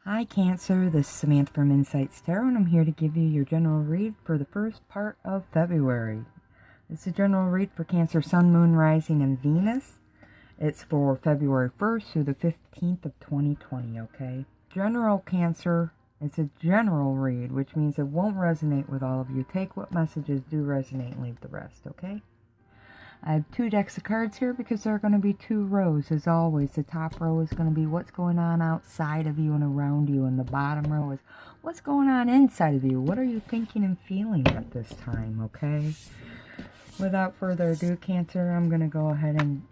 Hi Cancer, this is Samantha from Insights Tarot, and I'm here to give you your general read for the first part of February. It's a general read for Cancer, Sun, Moon, Rising, and Venus. It's for February 1st through the 15th of 2020, okay? General Cancer, it's a general read, which means it won't resonate with all of you. Take what messages do resonate and leave the rest, okay? I have two decks of cards here because there are going to be two rows. As always, the top row is going to be what's going on outside of you and around you, and the bottom row is what's going on inside of you. What are you thinking and feeling at this time, okay? Without further ado, Cancer, I'm going to go ahead and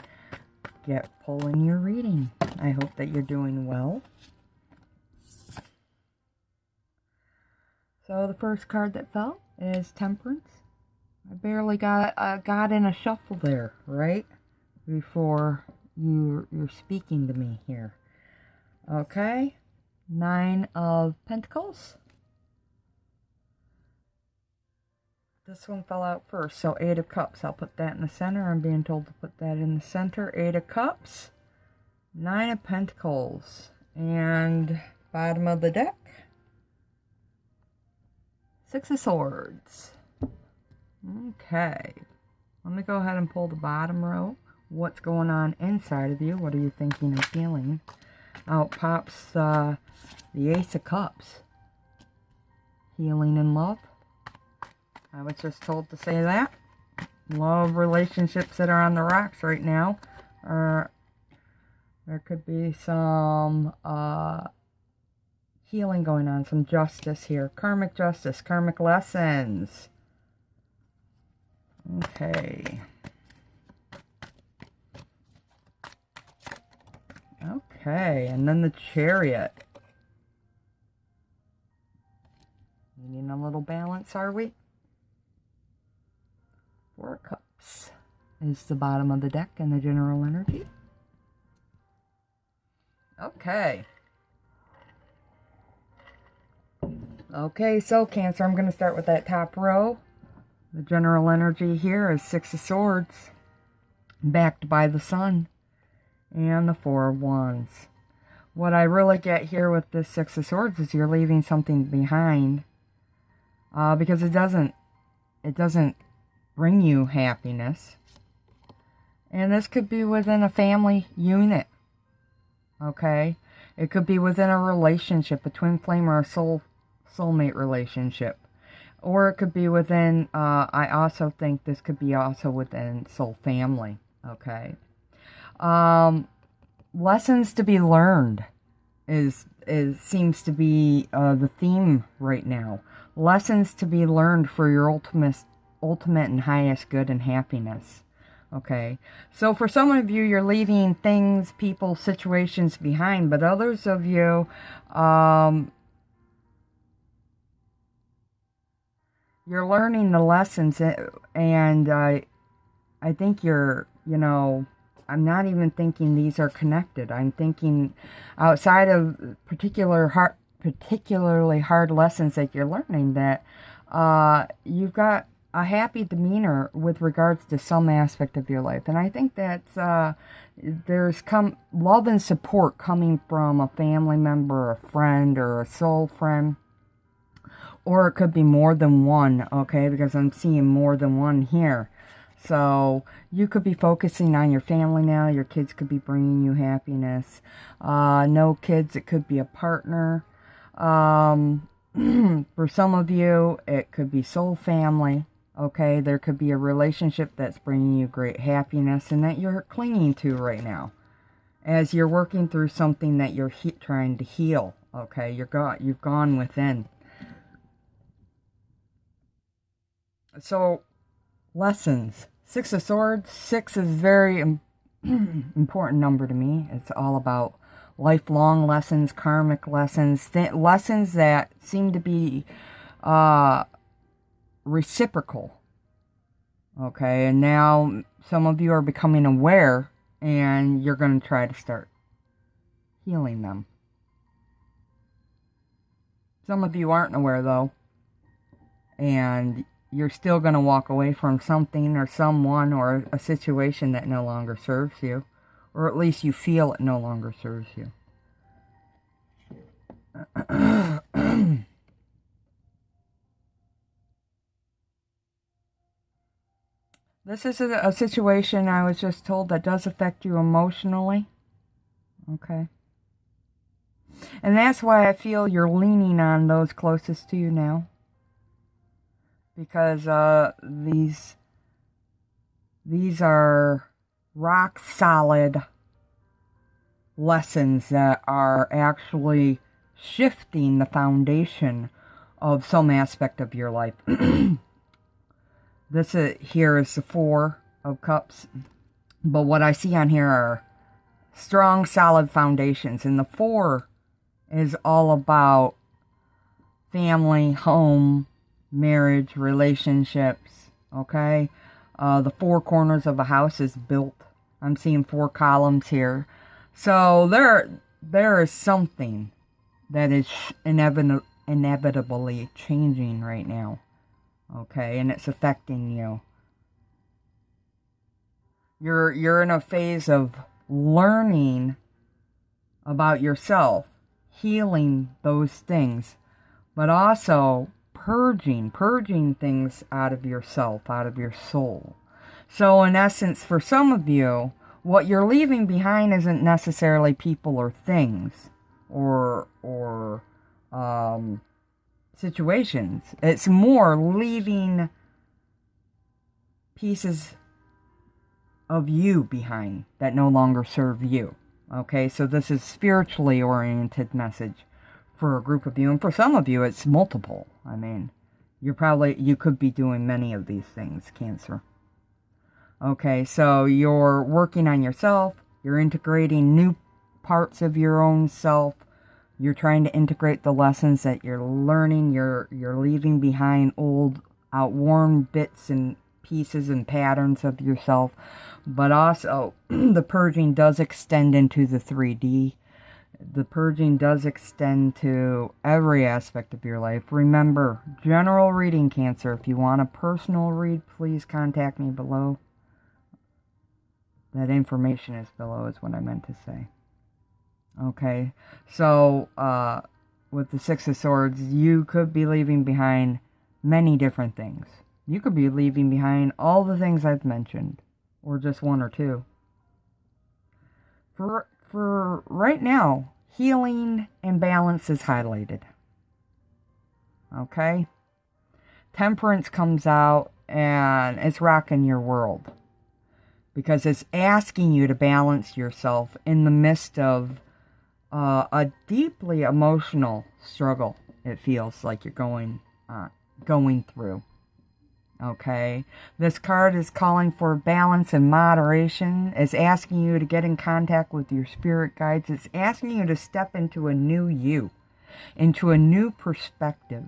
get pulling your reading. I hope that you're doing well. So the first card that fell is Temperance. I barely got in a shuffle there, right? Before you're speaking to me here. Okay. 9 of Pentacles. This one fell out first, so 8 of Cups. I'll put that in the center. I'm being told to put that in the center. 8 of Cups. 9 of Pentacles. And bottom of the deck. 6 of Swords. Okay, let me go ahead and pull the bottom row. What's going on inside of you? What are you thinking and feeling? Out pops the Ace of Cups. Healing and love. I was just told to say that. Love relationships that are on the rocks right now. There could be some healing going on, some justice here. Karmic justice, karmic lessons. Okay. Okay, and then the Chariot. Needing a little balance, are we? 4 of Cups is the bottom of the deck and the general energy. Okay. Okay, so Cancer, I'm going to start with that top row. The general energy here is 6 of Swords, backed by the Sun, and the 4 of Wands. What I really get here with this 6 of Swords is you're leaving something behind, because it doesn't bring you happiness. And this could be within a family unit, okay? It could be within a relationship, a twin flame or a soulmate relationship. Or it could be within, I also think this could be also within soul family, okay? Lessons to be learned seems to be the theme right now. Lessons to be learned for your ultimate and highest good and happiness, okay? So for some of you, you're leaving things, people, situations behind, but others of you, you're learning the lessons, and I think you're, I'm not even thinking these are connected. I'm thinking outside of particularly hard lessons that you're learning, that you've got a happy demeanor with regards to some aspect of your life. And I think that's, there's love and support coming from a family member, a friend, or a soul friend. Or it could be more than one, okay, because I'm seeing more than one here. So you could be focusing on your family now. Your kids could be bringing you happiness. No kids, it could be a partner. For some of you, it could be soul family, okay. There could be a relationship that's bringing you great happiness and that you're clinging to right now as you're working through something that you're trying to heal, okay. You've gone within. So, lessons. 6 of Swords. 6 is very important number to me. It's all about lifelong lessons, karmic lessons, lessons that seem to be reciprocal. Okay, and now some of you are becoming aware, and you're going to try to start healing them. Some of you aren't aware, though, and you're still going to walk away from something or someone or a situation that no longer serves you. Or at least you feel it no longer serves you. This is a situation I was just told that does affect you emotionally. Okay. And that's why I feel you're leaning on those closest to you now. Because these are rock solid lessons that are actually shifting the foundation of some aspect of your life. This here is the Four of Cups. But what I see on here are strong, solid foundations. And the Four is all about family, home, marriage, relationships. Okay? The four corners of a house is built. I'm seeing 4 columns here. So there is something that is inevitably changing right now. Okay, and it's affecting you. You're in a phase of learning about yourself, healing those things, but also purging things out of yourself, out of your soul. So in essence, for some of you, what you're leaving behind isn't necessarily people or things or situations. It's more leaving pieces of you behind that no longer serve you. Okay, so this is spiritually oriented message for a group of you, and for some of you it's multiple. I mean, you could be doing many of these things, Cancer. Okay, so you're working on yourself, you're integrating new parts of your own self, you're trying to integrate the lessons that you're learning, you're leaving behind old, outworn bits and pieces and patterns of yourself, but also the purging does extend into the 3D. The purging does extend to every aspect of your life. Remember, general reading, Cancer. If you want a personal read, please contact me below. That information is below is what I meant to say. Okay, so with the Six of Swords, you could be leaving behind many different things. You could be leaving behind all the things I've mentioned, or just one or two. For right now, healing and balance is highlighted. Okay? Temperance comes out and it's rocking your world. Because it's asking you to balance yourself in the midst of a deeply emotional struggle. It feels like you're going through. Okay? This card is calling for balance and moderation. It's asking you to get in contact with your spirit guides. It's asking you to step into a new you, into a new perspective.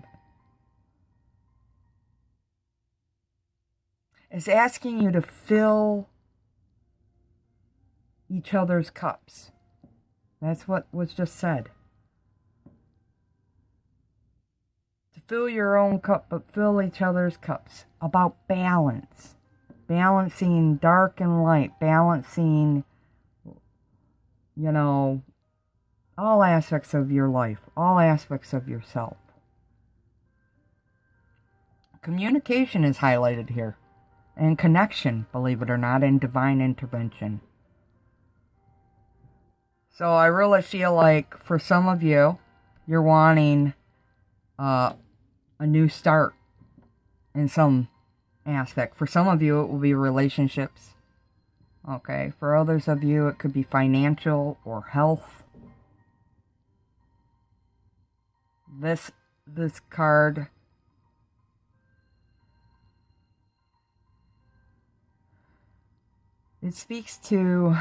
It's asking you to fill each other's cups. That's what was just said. To fill your own cup, but fill each other's cups. About balance. Balancing dark and light. Balancing, all aspects of your life. All aspects of yourself. Communication is highlighted here. And connection, believe it or not, and divine intervention. So I really feel like for some of you, you're wanting a new start in some aspect. For some of you, it will be relationships. Okay. For others of you, it could be financial or health. This card it speaks to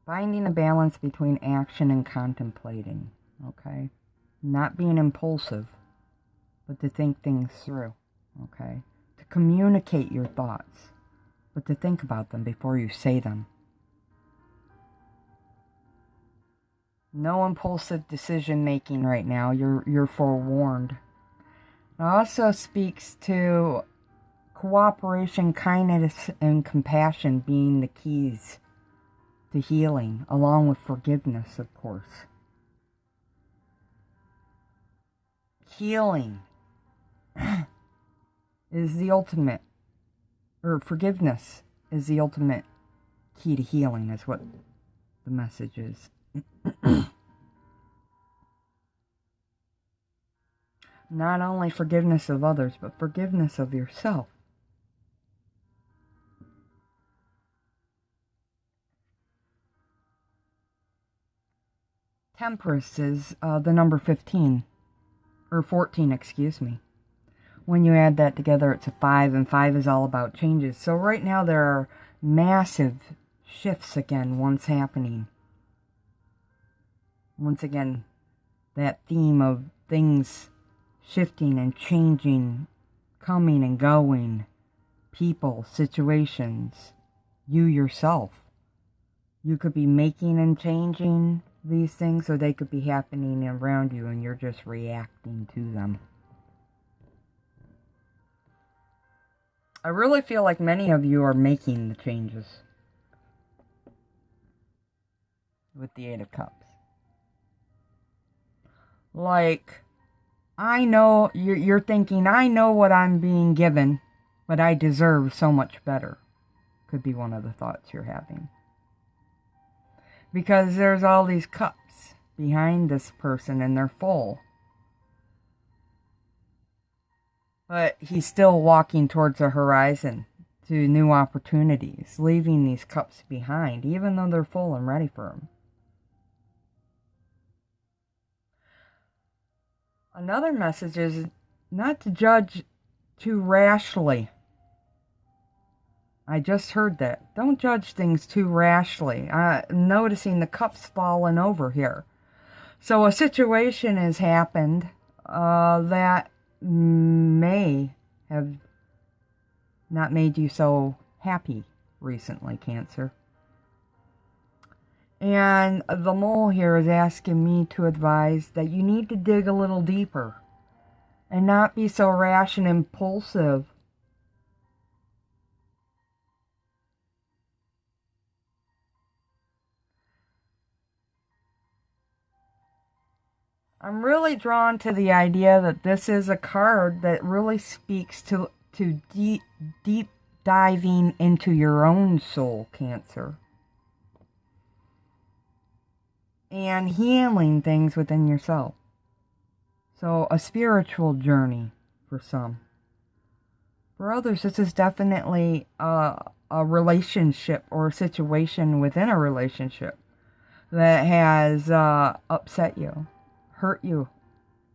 finding a balance between action and contemplating, okay? Not being impulsive, but to think things through, okay? To communicate your thoughts, but to think about them before you say them. No impulsive decision making right now. You're forewarned. It also speaks to cooperation, kindness, and compassion being the keys to healing, along with forgiveness, of course. Healing is the ultimate or forgiveness is the ultimate key to healing, is what the message is. Not only forgiveness of others, but forgiveness of yourself. Temperance is the number 15, or 14, excuse me. When you add that together, it's a 5, and 5 is all about changes. So right now there are massive shifts again once happening. Once again, that theme of things shifting and changing, coming and going, people, situations, you yourself. You could be making and changing these things, or they could be happening around you and you're just reacting to them. I really feel like many of you are making the changes with the 8 of Cups. Like, I know, you're thinking, I know what I'm being given, but I deserve so much better. Could be one of the thoughts you're having. Because there's all these cups behind this person and they're full. But he's still walking towards the horizon to new opportunities, leaving these cups behind, even though they're full and ready for him. Another message is not to judge too rashly. I just heard that. Don't judge things too rashly. I'm noticing the cups falling over here. So a situation has happened that may have not made you so happy recently, Cancer. And the mole here is asking me to advise that you need to dig a little deeper and not be so rash and impulsive. I'm really drawn to the idea that this is a card that really speaks to deep diving into your own soul, Cancer. And healing things within yourself. So a spiritual journey for some. For others, this is definitely a relationship or a situation within a relationship that has upset you, hurt you.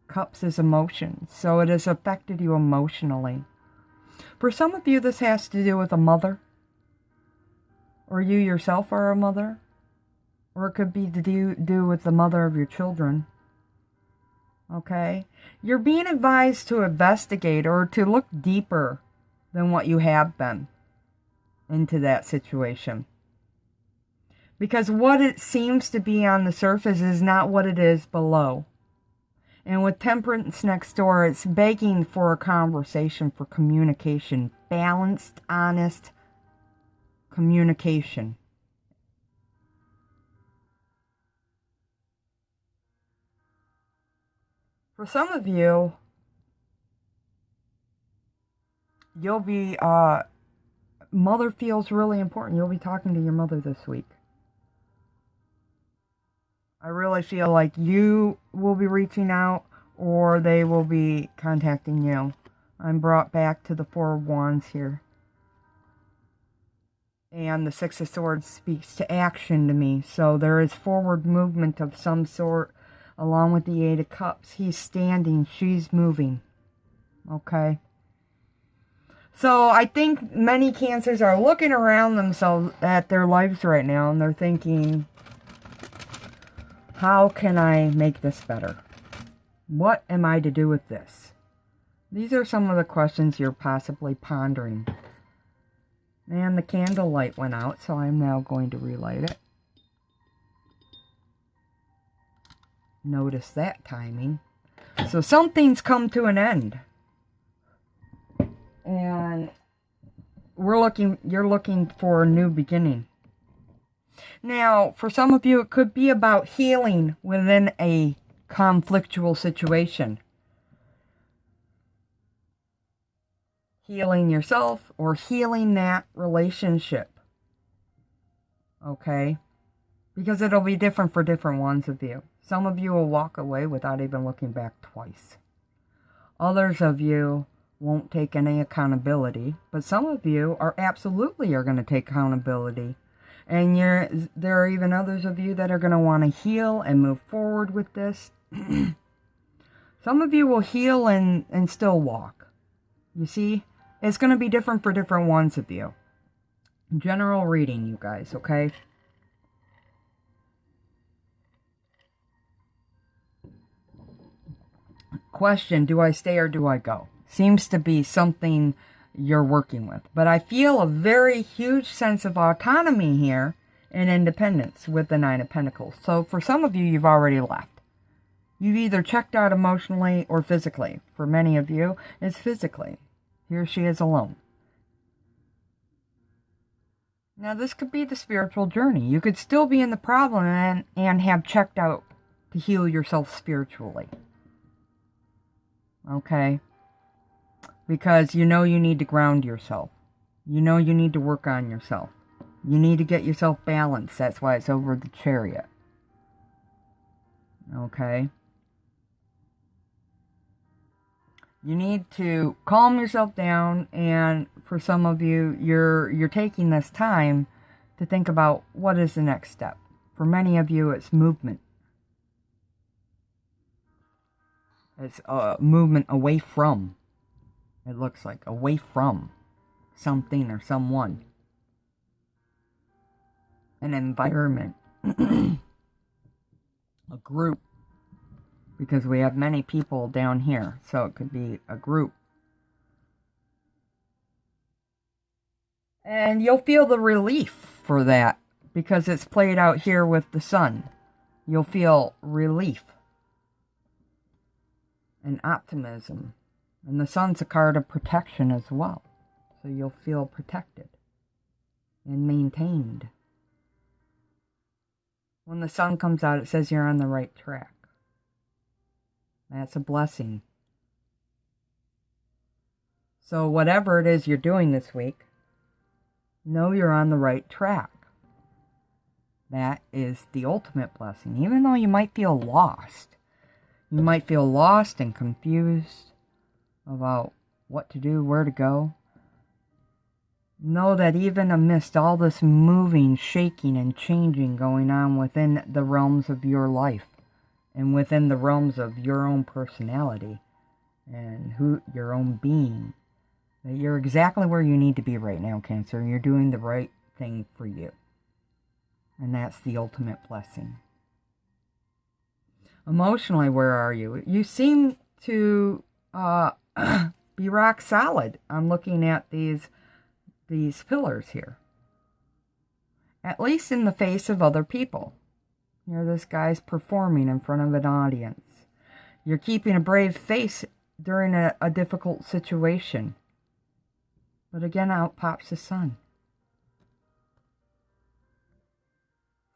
Cups is emotions, so it has affected you emotionally. For some of you, this has to do with a mother, or you yourself are a mother, or it could be to do with the mother of your children. Okay? You're being advised to investigate or to look deeper than what you have been into that situation. Because what it seems to be on the surface is not what it is below. And with Temperance next door, it's begging for a conversation, for communication. Balanced, honest communication. For some of you, you'll be, mother feels really important. You'll be talking to your mother this week. I really feel like you will be reaching out or they will be contacting you. I'm brought back to the 4 of Wands here. And the 6 of Swords speaks to action to me. So there is forward movement of some sort along with the 8 of Cups. He's standing, she's moving. Okay. So I think many Cancers are looking around themselves at their lives right now and they're thinking, how can I make this better? What am I to do with this? These are some of the questions you're possibly pondering. And the candle light went out, so I'm now going to relight it. Notice that timing. So something's come to an end. And you're looking for a new beginning. Now, for some of you, it could be about healing within a conflictual situation. healing yourself or healing that relationship. Okay? Because it'll be different for different ones of you. Some of you will walk away without even looking back twice. Others of you won't take any accountability, but some of you are absolutely going to take accountability. And there are even others of you that are going to want to heal and move forward with this. Some of you will heal and still walk. You see, it's going to be different for different ones of you. General reading, you guys, okay? Question, do I stay or do I go? Seems to be something you're working with. But I feel a very huge sense of autonomy here and independence with the Nine of Pentacles. So for some of you, you've already left. You've either checked out emotionally or physically. For many of you, it's physically. Here she is alone. Now this could be the spiritual journey. You could still be in the problem and have checked out to heal yourself spiritually. Okay? Because you know you need to ground yourself. You know you need to work on yourself. You need to get yourself balanced. That's why it's over the Chariot. Okay? You need to calm yourself down, and for some of you, you're taking this time to think about what is the next step. For many of you, it's movement. It's a movement away from. It looks like away from something or someone. An environment. A group. Because we have many people down here. So it could be a group. And you'll feel the relief for that. Because it's played out here with the sun. You'll feel relief. And optimism. And the sun's a card of protection as well. So you'll feel protected. And maintained. When the sun comes out, it says you're on the right track. That's a blessing. So whatever it is you're doing this week, know you're on the right track. That is the ultimate blessing. Even though you might feel lost. You might feel lost and confused about what to do, where to go. Know that even amidst all this moving, shaking, and changing going on within the realms of your life, and within the realms of your own personality, and your own being, that you're exactly where you need to be right now, Cancer. You're doing the right thing for you. And that's the ultimate blessing. Emotionally, where are you? You seem to be rock solid. I'm looking at these pillars here. At least in the face of other people. Here this guy's performing in front of an audience. You're keeping a brave face during a difficult situation. But again, out pops the sun.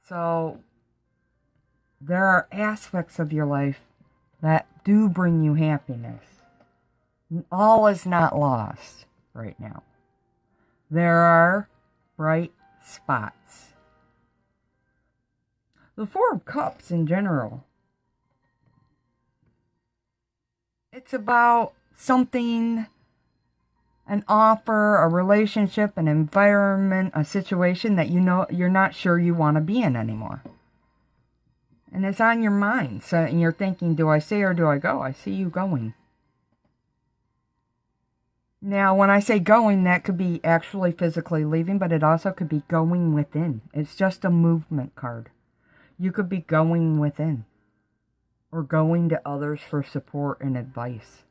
So there are aspects of your life that do bring you happiness. All is not lost right now. There are bright spots. The Four of Cups in general. It's about something, an offer, a relationship, an environment, a situation that you know you're not sure you want to be in anymore. And it's on your mind. So, and you're thinking, do I stay or do I go? I see you going. Now, when I say going, that could be actually physically leaving, but it also could be going within. It's just a movement card. You could be going within. Or going to others for support and advice.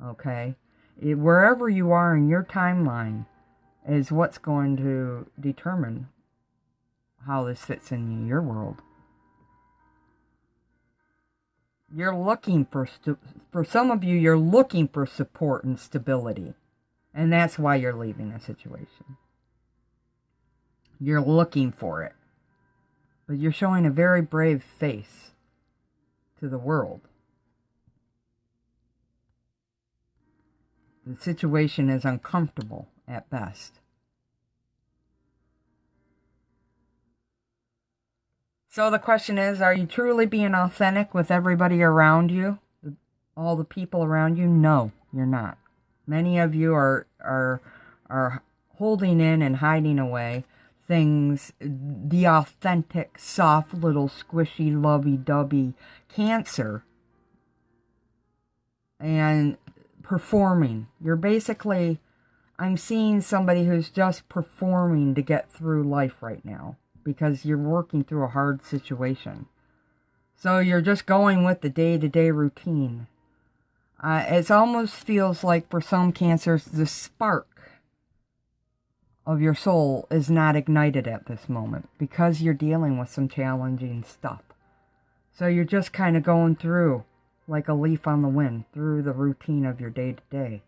Okay? Wherever you are in your timeline is what's going to determine how this fits in your world. You're looking for some of you, you're looking for support and stability. And that's why you're leaving a situation. You're looking for it. But you're showing a very brave face to the world. The situation is uncomfortable at best. So the question is, are you truly being authentic with everybody around you? All the people around you? No, you're not. Many of you are holding in and hiding away things, the authentic, soft, little, squishy, lovey-dovey Cancer, and performing. You're basically, I'm seeing somebody who's just performing to get through life right now because you're working through a hard situation. So you're just going with the day-to-day routine. It almost feels like for some Cancers, the spark of your soul is not ignited at this moment because you're dealing with some challenging stuff. So you're just kind of going through like a leaf on the wind through the routine of your day-to-day.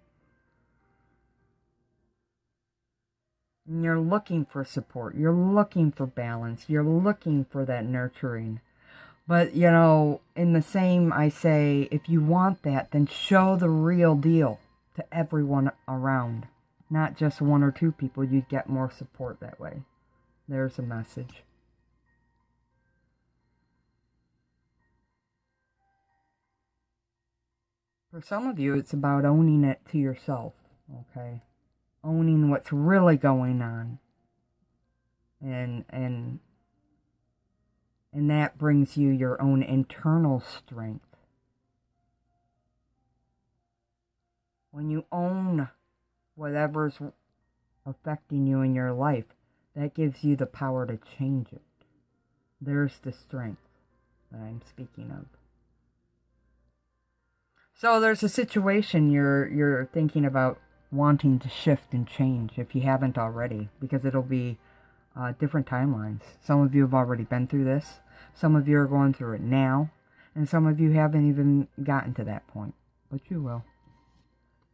And you're looking for support. You're looking for balance. You're looking for that nurturing. But, you know, in the same, I say, if you want that, then show the real deal to everyone around. Not just one or two people. You'd get more support that way. There's a message. For some of you, it's about owning it to yourself, okay? Owning what's really going on. And that brings you your own internal strength. When you own whatever's affecting you in your life, that gives you the power to change it. There's the strength that I'm speaking of. So there's a situation you're thinking about wanting to shift and change if you haven't already, because it'll be different timelines. Some of you have already been through this. Some of you are going through it now. And some of you haven't even gotten to that point. But you will.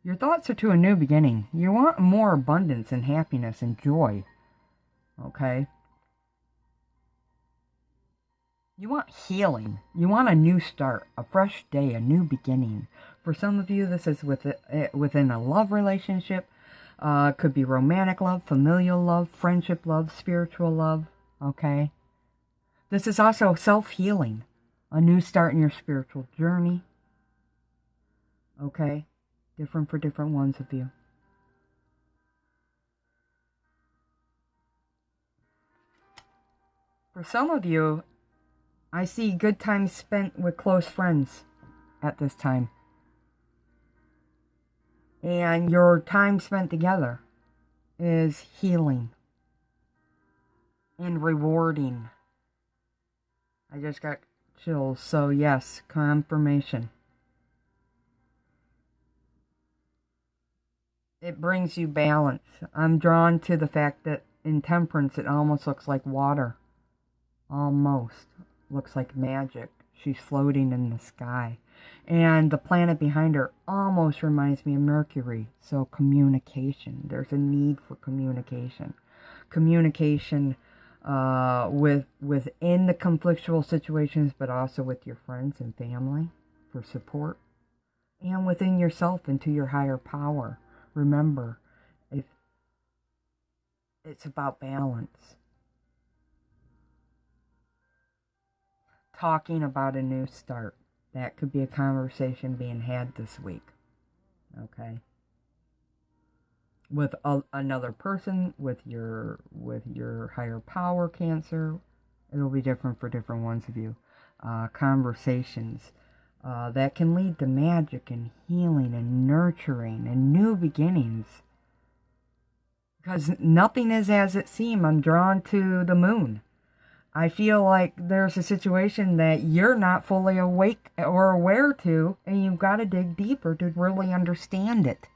Your thoughts are to a new beginning. You want more abundance and happiness and joy. Okay? You want healing. You want a new start, a fresh day, a new beginning. For some of you, this is within a love relationship. Could be romantic love, familial love, friendship love, spiritual love. Okay? This is also self-healing. A new start in your spiritual journey. Okay? Different for different ones of you. For some of you, I see good time spent with close friends at this time. And your time spent together is healing and rewarding. I just got chills. So yes, confirmation. It brings you balance. I'm drawn to the fact that in Temperance, it almost looks like water. Almost. Looks like magic. She's floating in the sky. And the planet behind her almost reminds me of Mercury. So communication. There's a need for communication. Communication within the conflictual situations, but also with your friends and family for support. And within yourself and to your higher power. Remember, if it's about balance. Talking about a new start. That could be a conversation being had this week. Okay? With another person, with your higher power, Cancer. It'll be different for different ones of you. Conversations that can lead to magic and healing and nurturing and new beginnings. Because nothing is as it seems. I'm drawn to the moon. I feel like there's a situation that you're not fully awake or aware to, and you've got to dig deeper to really understand it.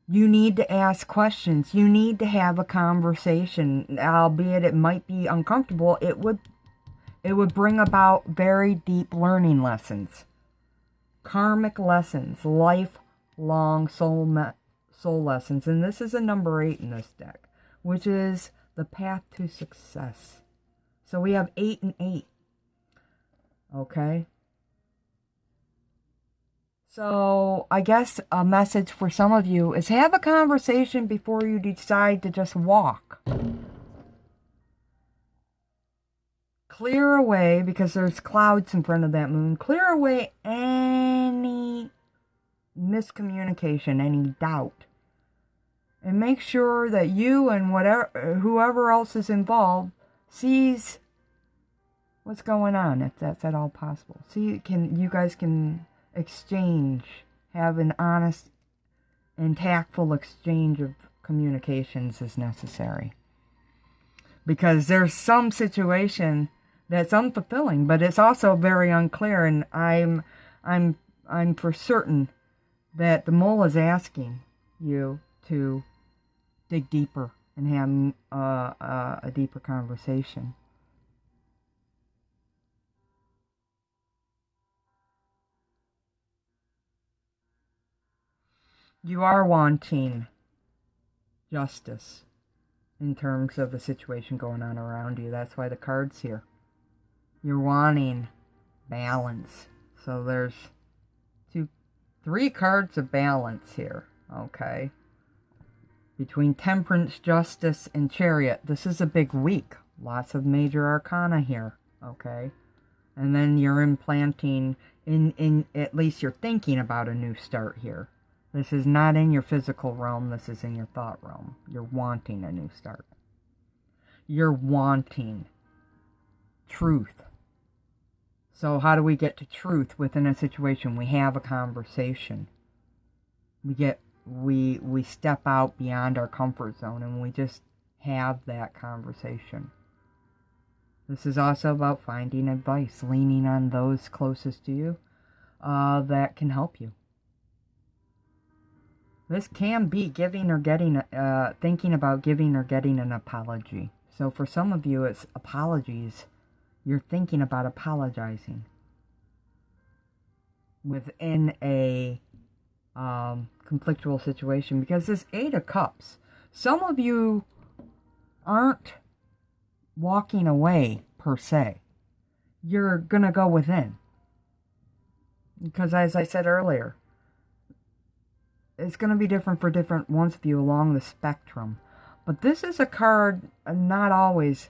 You need to ask questions. You need to have a conversation, albeit it might be uncomfortable. It would bring about very deep learning lessons, karmic lessons, lifelong soul lessons. And this is a number 8 in this deck, which is the path to success. So we have 8 and 8. Okay? So I guess a message for some of you is have a conversation before you decide to just walk. Clear away, because there's clouds in front of that moon, clear away any miscommunication, any doubt. And make sure that you and whoever else is involved sees what's going on, if that's at all possible. See, you guys can exchange, have an honest and tactful exchange of communications as necessary. Because there's some situation that's unfulfilling, but it's also very unclear, and I'm for certain that the mole is asking you to dig deeper and have a deeper conversation. You are wanting justice in terms of the situation going on around you. That's why the card's here. You're wanting balance. So there's 3 cards of balance here, okay? Between Temperance, Justice, and Chariot. This is a big week. Lots of major arcana here, okay? And then you're implanting, in at least you're thinking about a new start here. This is not in your physical realm. This is in your thought realm. You're wanting a new start. You're wanting truth. So how do we get to truth within a situation? We have a conversation. We step out beyond our comfort zone and we just have that conversation. This is also about finding advice, leaning on those closest to you that can help you. This can be giving or getting, thinking about giving or getting an apology. So for some of you, it's apologies. You're thinking about apologizing within a conflictual situation, because this 8 of Cups, some of you aren't walking away per se. You're going to go within. Because as I said earlier, it's going to be different for different ones of you along the spectrum. But this is a card, not always,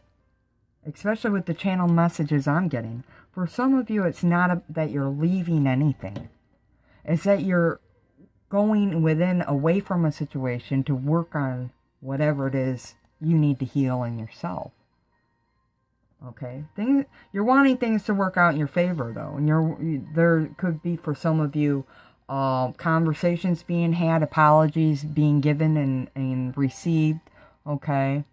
especially with the channel messages I'm getting. For some of you, it's not that you're leaving anything. It's that you're going away from a situation to work on whatever it is you need to heal in yourself. Okay? You're wanting things to work out in your favor, though. And there could be, for some of you, conversations being had, apologies being given and received, okay?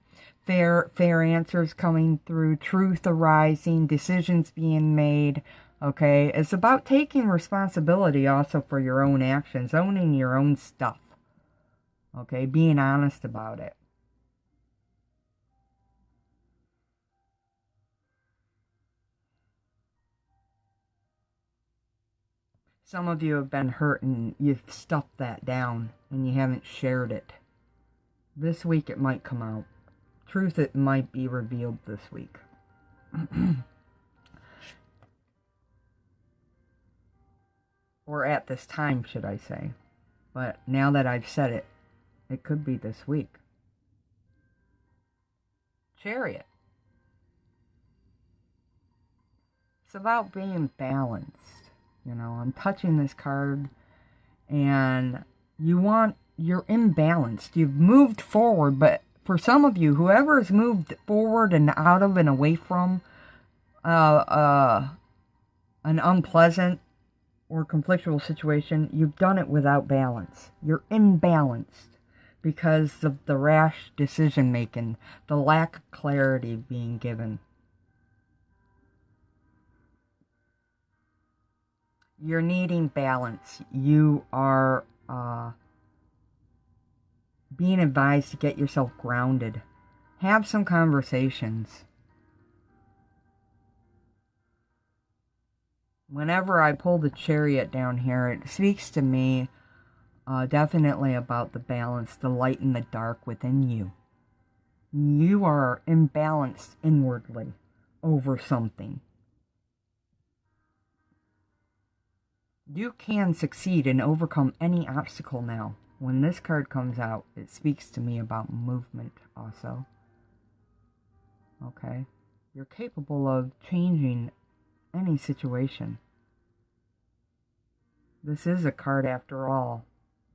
Fair answers coming through, truth arising, decisions being made, okay? It's about taking responsibility also for your own actions, owning your own stuff, okay? Being honest about it. Some of you have been hurt and you've stuffed that down and you haven't shared it. This week it might come out. Truth, it might be revealed this week. Or at this time, should I say. But now that I've said it, it could be this week. Chariot. It's about being balanced. You know, I'm touching this card and you're imbalanced. You've moved forward, but for some of you, whoever has moved forward and out of and away from an unpleasant or conflictual situation, you've done it without balance. You're imbalanced because of the rash decision making, the lack of clarity being given. You're needing balance. You are being advised to get yourself grounded. Have some conversations. Whenever I pull the Chariot down here, it speaks to me definitely about the balance, the light and the dark within you. You are imbalanced inwardly over something. You can succeed and overcome any obstacle now. When this card comes out, it speaks to me about movement also. Okay? You're capable of changing any situation. This is a card, after all,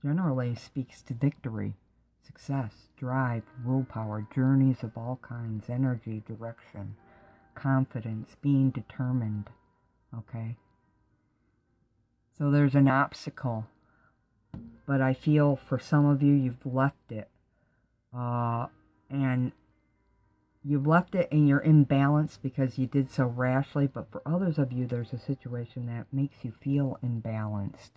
generally speaks to victory, success, drive, willpower, journeys of all kinds, energy, direction, confidence, being determined. Okay? So there's an obstacle, but I feel for some of you, you've left it. And you've left it and you're imbalanced because you did so rashly, but for others of you, there's a situation that makes you feel imbalanced.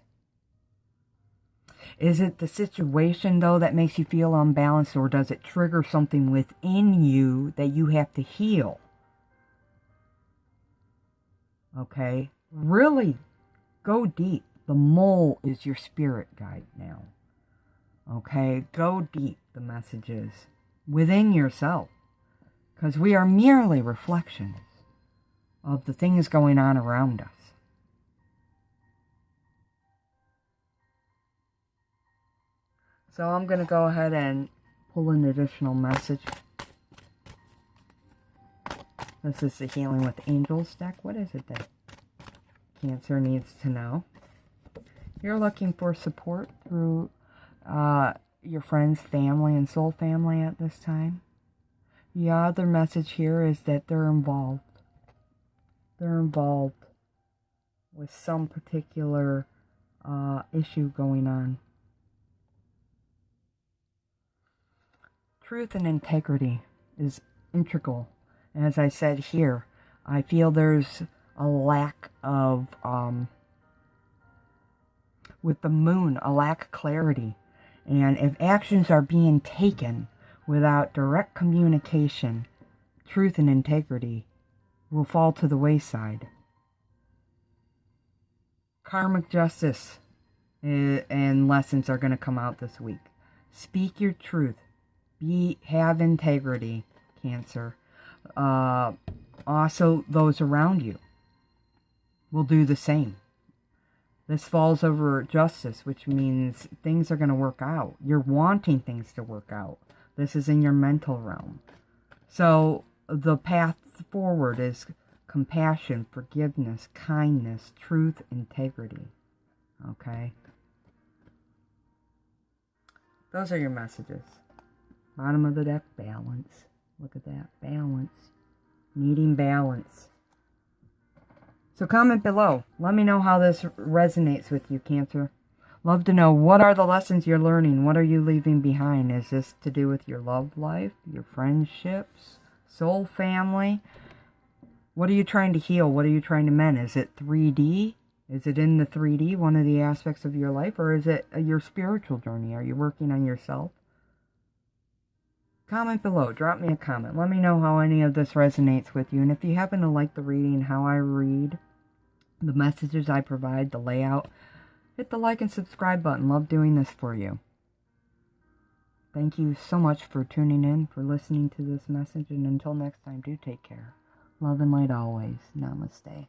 Is it the situation, though, that makes you feel unbalanced, or does it trigger something within you that you have to heal? Okay? Really go deep. The mole is your spirit guide now. Okay? Go deep, the message is. Within yourself. Because we are merely reflections of the things going on around us. So I'm going to go ahead and pull an additional message. This is the Healing with Angels deck. What is it that Cancer needs to know? You're looking for support through your friends, family, and soul family at this time. The other message here is that they're involved. They're involved with some particular issue going on. Truth and integrity is integral. As I said here, I feel there's a lack of, with the moon, a lack of clarity. And if actions are being taken without direct communication, truth and integrity will fall to the wayside. Karmic justice and lessons are going to come out this week. Speak your truth. Have integrity, Cancer. Also, those around you will do the same. This falls over justice, which means things are going to work out. You're wanting things to work out. This is in your mental realm. So the path forward is compassion, forgiveness, kindness, truth, integrity. Okay? Those are your messages. Bottom of the deck, balance. Look at that, balance. Needing balance. So comment below. Let me know how this resonates with you, Cancer. Love to know, what are the lessons you're learning? What are you leaving behind? Is this to do with your love life, your friendships, soul family? What are you trying to heal? What are you trying to mend? Is it 3D? Is it in the 3D, one of the aspects of your life? Or is it your spiritual journey? Are you working on yourself? Comment below. Drop me a comment. Let me know how any of this resonates with you. And if you happen to like the reading, how I read, the messages I provide, the layout, hit the like and subscribe button. Love doing this for you. Thank you so much for tuning in, for listening to this message. And until next time, do take care. Love and light always. Namaste.